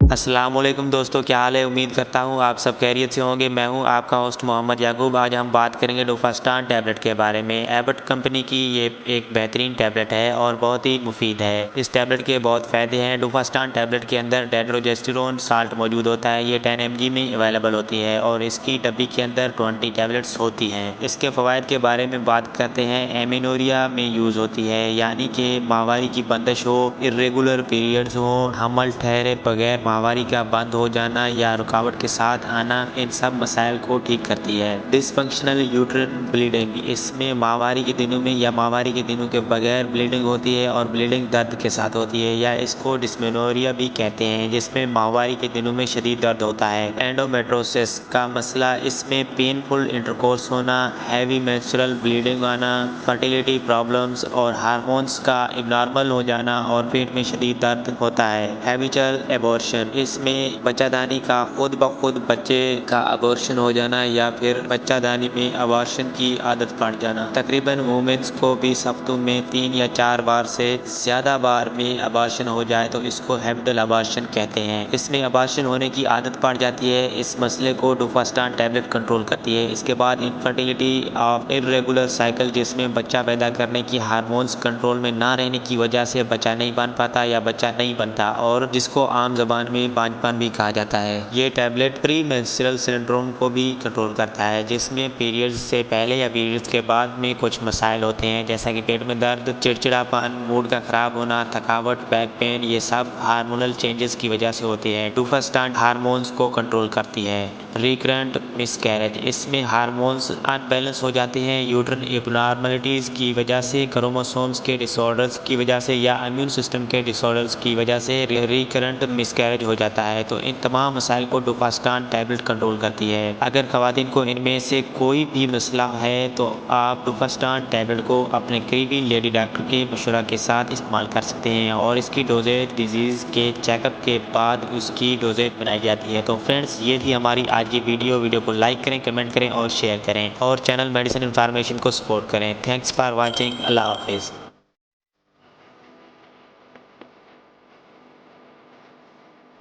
السلام علیکم دوستو، کیا حال ہے؟ امید کرتا ہوں آپ سب خیریت سے ہوں گے۔ میں ہوں آپ کا ہوسٹ محمد یعقوب۔ آج ہم بات کریں گے ڈوفاسٹان ٹیبلٹ کے بارے میں۔ ایبٹ کمپنی کی یہ ایک بہترین ٹیبلٹ ہے اور بہت ہی مفید ہے۔ اس ٹیبلٹ کے بہت فائدے ہیں۔ ڈوفاسٹان ٹیبلٹ کے اندر ڈیڈروجسٹرون سالٹ موجود ہوتا ہے۔ یہ 10 mg میں اویلیبل ہوتی ہے اور اس کی ڈبی کے اندر 20 ٹیبلٹس ہوتی ہیں۔ اس کے فوائد کے بارے میں بات کرتے ہیں۔ ایمینوریا میں یوز ہوتی ہے، یعنی کہ ماہواری کی بندش ہو، irregular periods ہوں، حمل ٹھہرے بغیر ماہواری کا بند ہو جانا یا رکاوٹ کے ساتھ آنا، ان سب مسائل کو ٹھیک کرتی ہے۔ ڈس فنکشنل یوٹرین بلیڈنگ، اس میں ماہواری کے دنوں میں یا ماہواری کے دنوں کے بغیر بلیڈنگ ہوتی ہے اور بلیڈنگ درد کے ساتھ ہوتی ہے، یا اس کو ڈسمینوریا بھی کہتے ہیں، جس میں ماہواری کے دنوں میں شدید درد ہوتا ہے۔ اینڈومیٹروسس کا مسئلہ، اس میں پینفل انٹرکورس ہونا، ہیوی مینسٹرل بلیڈنگ آنا، فرٹیلیٹی پرابلمز اور ہارمونز کا ابنارمل ہو جانا اور پیٹ میں شدید درد ہوتا ہے۔ ہیبیچل ایبورشن، اس میں بچہ دانی کا خود بخود بچے کا ابورشن ہو جانا یا پھر بچہ دانی میں ابورشن کی عادت پڑ جانا۔ تقریباً وومنس کو 20 ہفتوں میں 3 یا 4 بار سے زیادہ بار میں ابورشن ہو جائے تو اس کو ہیبیٹل ابورشن کہتے ہیں۔ اس میں ابورشن ہونے کی عادت پڑ جاتی ہے۔ اس مسئلے کو ڈوفاسٹان ٹیبلٹ کنٹرول کرتی ہے۔ اس کے بعد انفرٹیلیٹی آف ارریگولر سائیکل، جس میں بچہ پیدا کرنے کی ہارمونز کنٹرول میں نہ رہنے کی وجہ سے بچہ نہیں بن پاتا یا بچہ نہیں بنتا، اور جس کو عام زبان میں بانجھپن بھی کہا جاتا ہے۔ یہ ٹیبلٹ پری مینسٹرل سنڈروم کو بھی کنٹرول کرتا ہے، جس میں پیریڈز سے پہلے یا پیریڈز کے بعد میں کچھ مسائل ہوتے ہیں، جیسا کہ پیٹ میں درد، چڑچڑاپن، موڈ کا خراب ہونا، تھکاوٹ، بیک پین۔ یہ سب ہارمونل چینجز کی وجہ سے ہوتے ہیں۔ ڈوفاسٹان ہارمونز کو کنٹرول کرتی ہے۔ ریکرنٹ مس کیریج، اس میں ہارمونز ان بیلنس ہو جاتے ہیں، یوٹرن ایبنارملٹیز کی وجہ سے، کروموسومز کے ڈس آرڈرز کی وجہ سے یا امیون سسٹم کے ڈس آرڈرز کی وجہ سے ریکرنٹ مس کیریج ہو جاتا ہے، تو ان تمام مسائل کو ڈوفاسٹان ٹیبلٹ کنٹرول کرتی ہے۔ اگر خواتین کو ان میں سے کوئی بھی مسئلہ ہے تو آپ ڈوفاسٹان ٹیبلٹ کو اپنے قریبی لیڈی ڈاکٹر کے مشورہ کے ساتھ استعمال کر سکتے ہیں، اور اس کی ڈوزیج ڈیزیز کے چیک اپ کے بعد اس کی ڈوزیج بنائی جاتی ہے۔ تو فرینڈز، یہ تھی ہماری آج کی ویڈیو کو لائک کریں، کمنٹ کریں اور شیئر کریں، اور چینل میڈیسن انفارمیشن کو سپورٹ کریں۔ Thanks for watching. اللہ حافظ۔